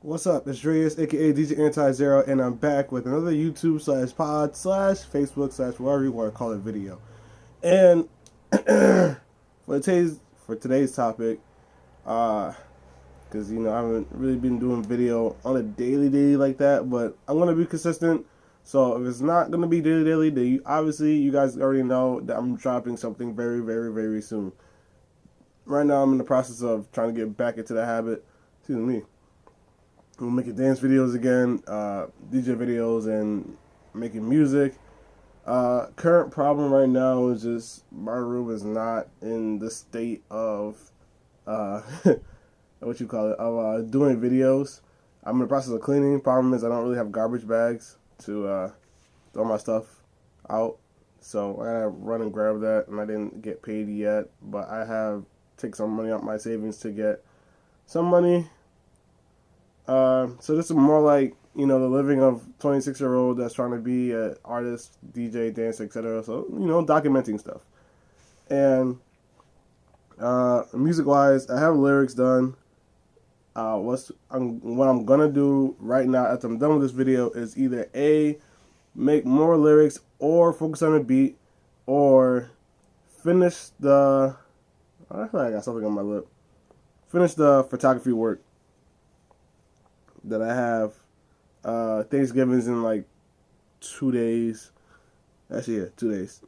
What's up? It's Dreas, aka DJ Anti-Zero, and I'm back with another YouTube slash pod slash Facebook slash whatever you want to call it video. And for today's topic, because I haven't really been doing video on a daily like that, but I'm gonna be consistent. So if it's not gonna be daily, then obviously you guys already know that I'm dropping something very soon. Right now I'm in the process of trying to get back into the habit. Excuse me. I'm making dance videos again, DJ videos, and making music. Current problem right now is just my room is not in the state of what you call it of doing videos. I'm in the process of cleaning. Problem is I don't really have garbage bags to throw my stuff out, so I gotta run and grab that. And I didn't get paid yet, but I have take some money out my savings to get some money. So this is more like, the living of 26-year-old that's trying to be an artist, DJ, dancer, etc. So, documenting stuff. And music-wise, I have lyrics done. What I'm gonna do right now after I'm done with this video is either A, make more lyrics, or focus on the beat, or finish the. I feel like I got something on my lip. Finish the photography work that I have. Thanksgiving's in like 2 days. Actually, yeah, 2 days.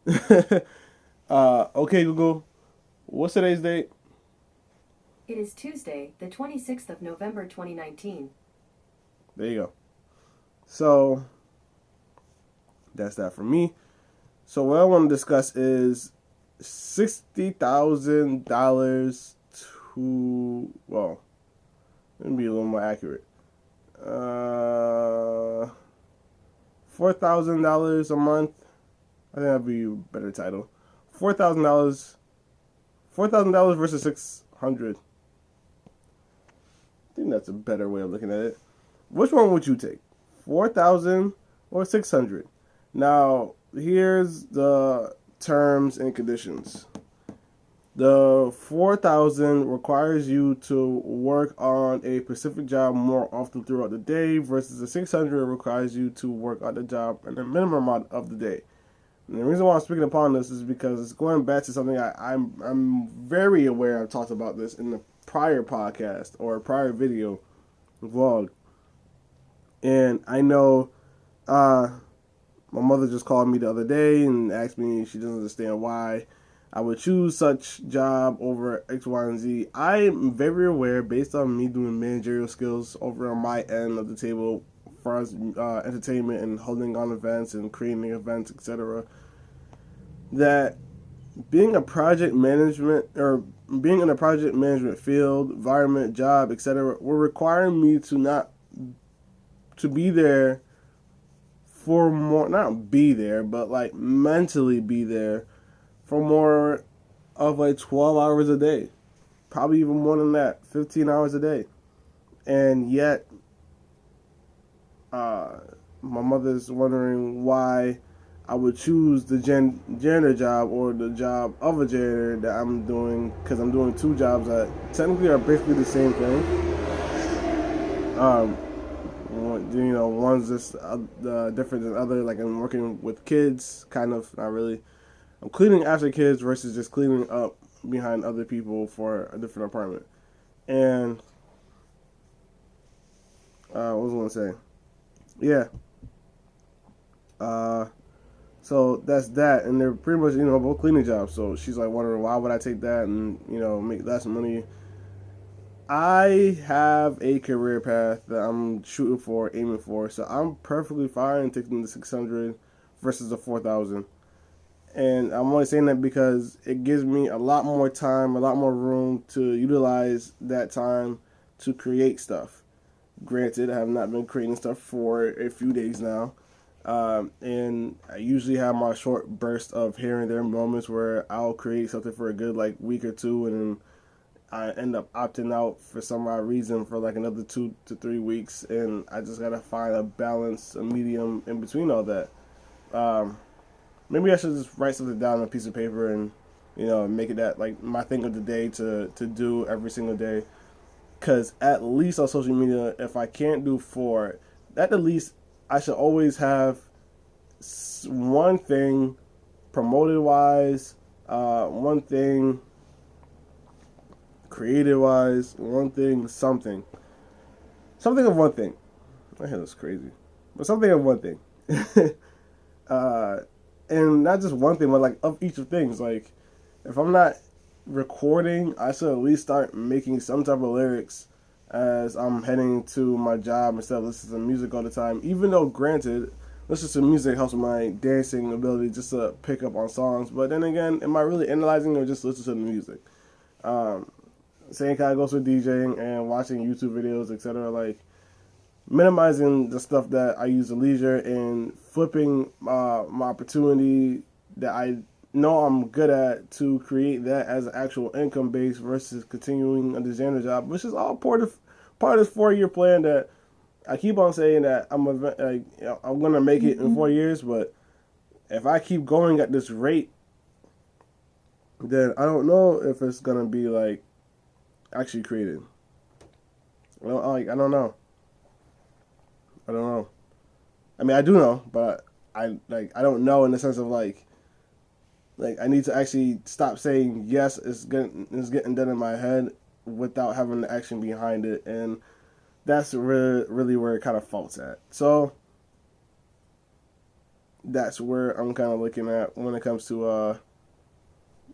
Okay, Google, what's today's date? It is Tuesday, the 26th of November, 2019. There you go. So, that's that for me. So, what I want to discuss is $60,000 to, well, let me be a little more accurate. $4,000 a month. I think that'd be a better title. $4,000 versus 600. I think that's a better way of looking at it. Which one would you take? 4,000 or 600? Now, here's the terms and conditions. The 4,000 requires you to work on a specific job more often throughout the day, versus the 600 requires you to work on the job in a minimum amount of the day. And the reason why I'm speaking upon this is because it's going back to something I'm very aware. I've talked about this in the prior podcast or prior video vlog, and I know my mother just called me the other day and asked me, she doesn't understand why I would choose such job over X, Y, and Z. I am very aware, based on me doing managerial skills over on my end of the table, as far as entertainment and holding on events and creating events, etc., that being a project management or being in a project management field, environment, job, etc., will require me to be there for more, not be there, but like mentally be there for more of like 12 hours a day, probably even more than that, 15 hours a day. And yet my mother's wondering why I would choose the janitor job or the job of a janitor that I'm doing, because I'm doing two jobs that technically are basically the same thing. One's just different than other. Like, I'm working with kids, kind of, not really. I'm cleaning after kids versus just cleaning up behind other people for a different apartment. And what was I going to say? Yeah. So that's that, and they're pretty much both cleaning jobs. So she's like wondering, why would I take that and make less money. I have a career path that I'm shooting for, aiming for, so I'm perfectly fine taking the 600 versus the 4,000. And I'm only saying that because it gives me a lot more time, a lot more room to utilize that time to create stuff. Granted, I have not been creating stuff for a few days now. And I usually have my short burst of here and there moments where I'll create something for a good like week or two, and then I end up opting out for some odd reason for like another 2 to 3 weeks, and I just gotta find a balance, a medium in between all that. Maybe I should just write something down on a piece of paper and make it that like my thing of the day to do every single day. Because at least on social media, if I can't do 4, at the least I should always have one thing promoted wise, one thing creative wise, one thing something of one thing. My head is crazy, but something of one thing. uh, and not just one thing, but like of each of things. Like if I'm not recording, I should at least start making some type of lyrics as I'm heading to my job instead of listening to music all the time. Even though, granted, listening to music helps with my dancing ability just to pick up on songs. But then again, am I really analyzing or just listening to the music? Same kind of goes with DJing and watching YouTube videos, etc. Like minimizing the stuff that I use at leisure and flipping my opportunity that I know I'm good at to create that as an actual income base versus continuing a designer job, which is all part of this 4-year plan that I keep on saying that I'm gonna make it in 4 years. But if I keep going at this rate, then I don't know if it's gonna be like actually created. I don't know. I don't know. I mean, I do know, but I don't know in the sense of like I need to actually stop saying yes. It's getting done in my head without having the action behind it, and that's really where it kind of faults at. So that's where I'm kind of looking at when it comes to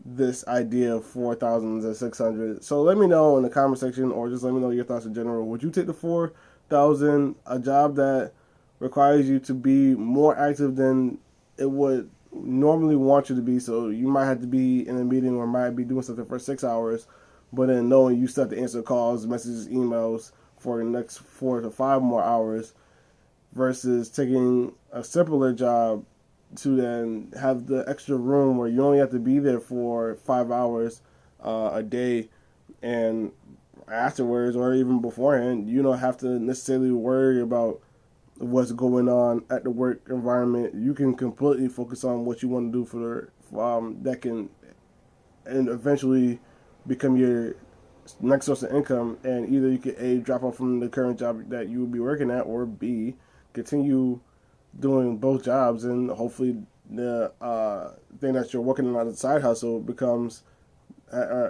this idea of 4,000 to 600. So let me know in the comment section, or just let me know your thoughts in general. Would you take the 4,000, a job that requires you to be more active than it would normally want you to be? So you might have to be in a meeting or might be doing something for 6 hours, but then knowing you still have to answer calls, messages, emails for the next 4 to 5 more hours, versus taking a simpler job to then have the extra room where you only have to be there for 5 hours a day, and afterwards or even beforehand, you don't have to necessarily worry about what's going on at the work environment. You can completely focus on what you want to do for that can and eventually become your next source of income. And either you can A, drop off from the current job that you would be working at, or B, continue doing both jobs, and hopefully the thing that you're working on as a side hustle becomes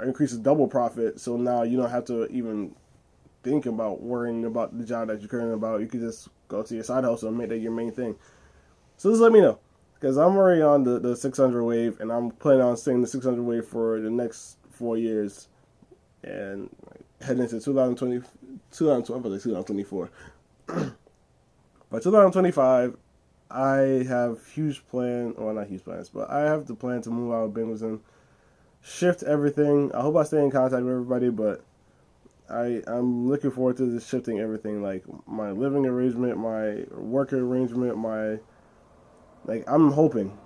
increases double profit. So now you don't have to even think about worrying about the job that you're caring about. You can just go to your side hustle and make that your main thing. So just let me know, because I'm already on the 600 wave, and I'm planning on staying the 600 wave for the next 4 years, and heading into 2024. By 2025, I have huge plan, well, not huge plans, but I have the plan to move out of Binghamton, shift everything. I hope I stay in contact with everybody, but I'm looking forward to just shifting everything, like my living arrangement, my work arrangement, I'm hoping.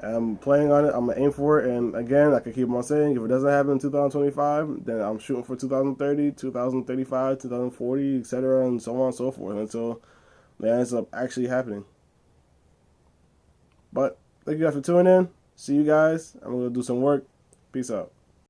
I'm planning on it. I'm going to aim for it. And again, like I keep on saying, if it doesn't happen in 2025, then I'm shooting for 2030, 2035, 2040, etc., and so on and so forth until it ends up actually happening. But thank you guys for tuning in. See you guys. I'm going to do some work. Peace out.